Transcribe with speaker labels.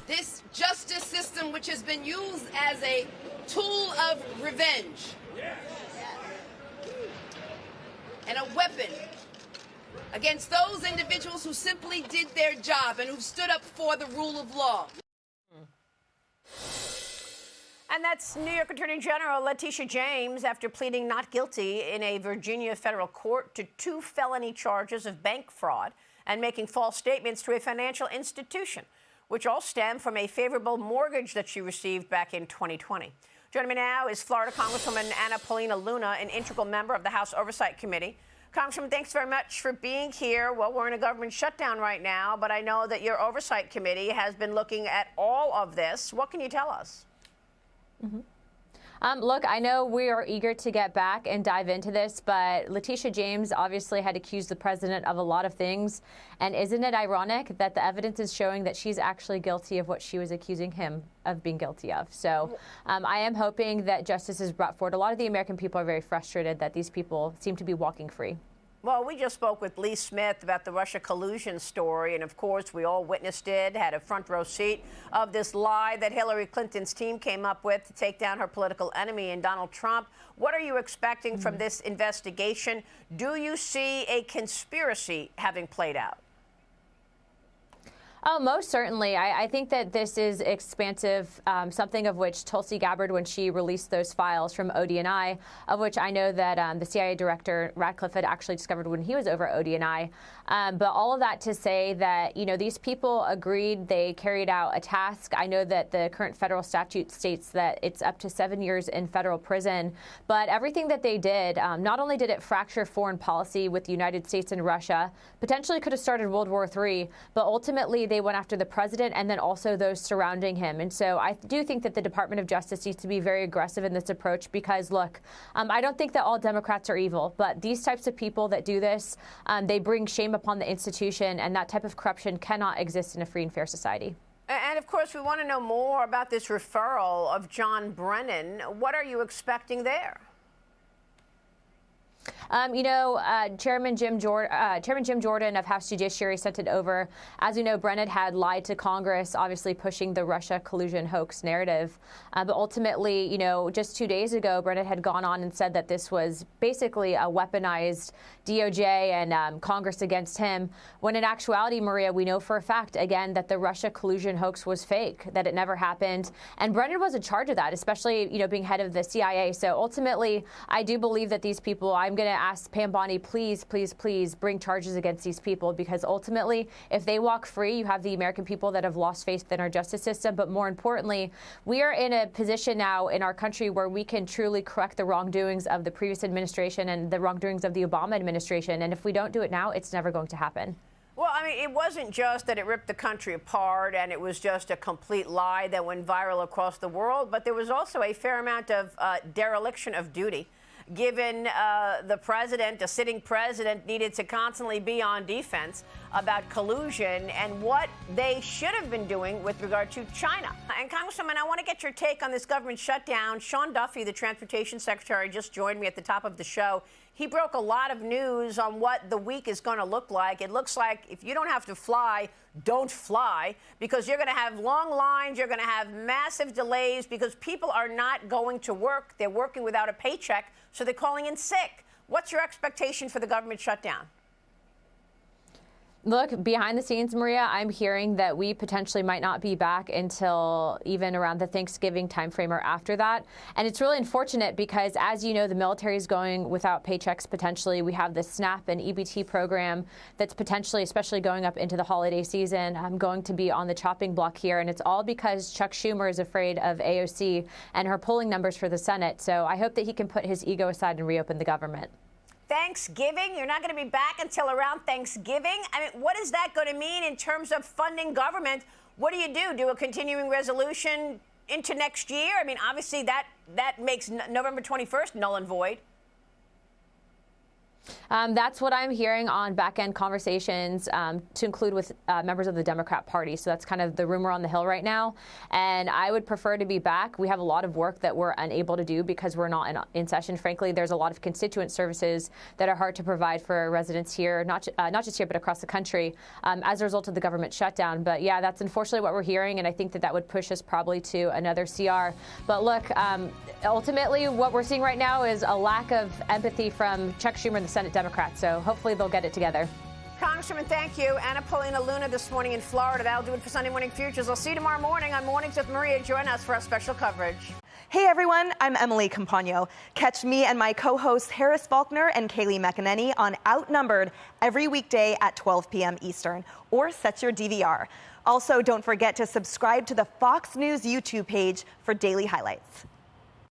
Speaker 1: this justice system which has been used as a tool of revenge and a weapon against those individuals who simply did their job and who stood up for the rule of law.
Speaker 2: And that's New York Attorney General Letitia James after pleading not guilty in a Virginia federal court to 2 felony charges of bank fraud and making false statements to a financial institution, which all stem from a favorable mortgage that she received back in 2020. Joining me now is Florida Congresswoman Paulina Luna, an integral member of the House Oversight Committee. Congresswoman, thanks very much for being here. Well, we're in a government shutdown right now, but I know that your Oversight Committee has been looking at all of this. What can you tell us?
Speaker 3: Look, I know we are eager to get back and dive into this, but Letitia James obviously had accused the president of a lot of things. And isn't it ironic that the evidence is showing that she's actually guilty of what she was accusing him of being guilty of? So I am hoping that justice is brought forward. A lot of the American people are very frustrated that these people seem to be walking free.
Speaker 2: Well, we just spoke with Lee Smith about the Russia collusion story, and of course, we all witnessed it, had a front row seat of this lie that Hillary Clinton's team came up with to take down her political enemy in Donald Trump. What are you expecting from this investigation? Do you see a conspiracy having played out?
Speaker 3: Oh, most certainly. I think that this is expansive, something of which Tulsi Gabbard, when she released those files from ODNI, of which I know that the CIA director Radcliffe had actually discovered when he was over at ODNI. But all of that to say that, you know, these people agreed, they carried out a task. I know that the current federal statute states that it's up to 7 years in federal prison. But everything that they did, not only did it fracture foreign policy with the United States and Russia, potentially could have started World War III, but ultimately they went after the president and then also those surrounding him. And so I do think that the Department of Justice needs to be very aggressive in this approach because, look, I don't think that all Democrats are evil, but these types of people that do this, they bring shame upon the institution, and that type of corruption cannot exist in a free and fair society.
Speaker 2: And of course, we want to know more about this referral of John Brennan. What are you expecting there?
Speaker 3: Chairman Jim Jordan of House Judiciary sent it over. As you know, Brennan had lied to Congress, obviously pushing the Russia collusion hoax narrative. But ultimately, you know, just 2 days ago, Brennan had gone on and said that this was basically a weaponized DOJ and Congress against him, when in actuality, Maria, we know for a fact, again, that the Russia collusion hoax was fake, that it never happened. And Brennan was in charge of that, especially, you know, being head of the CIA. So ultimately, I do believe that these people, I'm going to ask Pam Bondi, please, please, please bring charges against these people, because ultimately, if they walk free, you have the American people that have lost faith in our justice system. But more importantly, we are in a position now in our country where we can truly correct the wrongdoings of the previous administration and the wrongdoings of the Obama administration. And if we don't do it now, it's never going to happen.
Speaker 2: Well, I mean, it wasn't just that it ripped the country apart and it was just a complete lie that went viral across the world, but there was also a fair amount of dereliction of duty. Given the president, a sitting president, needed to constantly be on defense about collusion and what they should have been doing with regard to China. And Congresswoman, I want to get your take on this government shutdown. Sean Duffy, the Transportation Secretary, just joined me at the top of the show. He broke a lot of news on what the week is going to look like. It looks like if you don't have to fly, don't fly, because you're going to have long lines, you're going to have massive delays because people are not going to work. They're working without a paycheck, so they're calling in sick. What's your expectation for the government shutdown?
Speaker 3: Look, behind the scenes, Maria, I'm hearing that we potentially might not be back until even around the Thanksgiving timeframe or after that. And it's really unfortunate because, as you know, the military is going without paychecks potentially. We have the SNAP and EBT program that's potentially, especially going up into the holiday season, going to be on the chopping block here. And it's all because Chuck Schumer is afraid of AOC and her polling numbers for the Senate. So I hope that he can put his ego aside and reopen the government.
Speaker 2: Thanksgiving? You're not going to be back until around Thanksgiving? I mean, what is that going to mean in terms of funding government? What do? Do a continuing resolution into next year? I mean, obviously that makes November 21st null and void.
Speaker 3: That's what I'm hearing on back-end conversations to include with members of the Democrat Party. So that's kind of the rumor on the Hill right now. And I would prefer to be back. We have a lot of work that we're unable to do because we're not in session. Frankly, there's a lot of constituent services that are hard to provide for residents here, not just here, but across the country as a result of the government shutdown. But yeah, that's unfortunately what we're hearing. And I think that would push us probably to another CR. But look, ultimately, what we're seeing right now is a lack of empathy from Chuck Schumer, the Senate Democrats. So hopefully they'll get it together.
Speaker 2: Congresswoman, thank you. Anna Paulina Luna this morning in Florida. That'll do it for Sunday Morning Futures. I'll see you tomorrow morning on Mornings with Maria. Join us for our special coverage.
Speaker 4: Hey everyone, I'm Emily Campagno. Catch me and my co-hosts Harris Faulkner and Kaylee McEnany on Outnumbered every weekday at 12 p.m. Eastern, or set your DVR. Also, don't forget to subscribe to the Fox News YouTube page for daily highlights.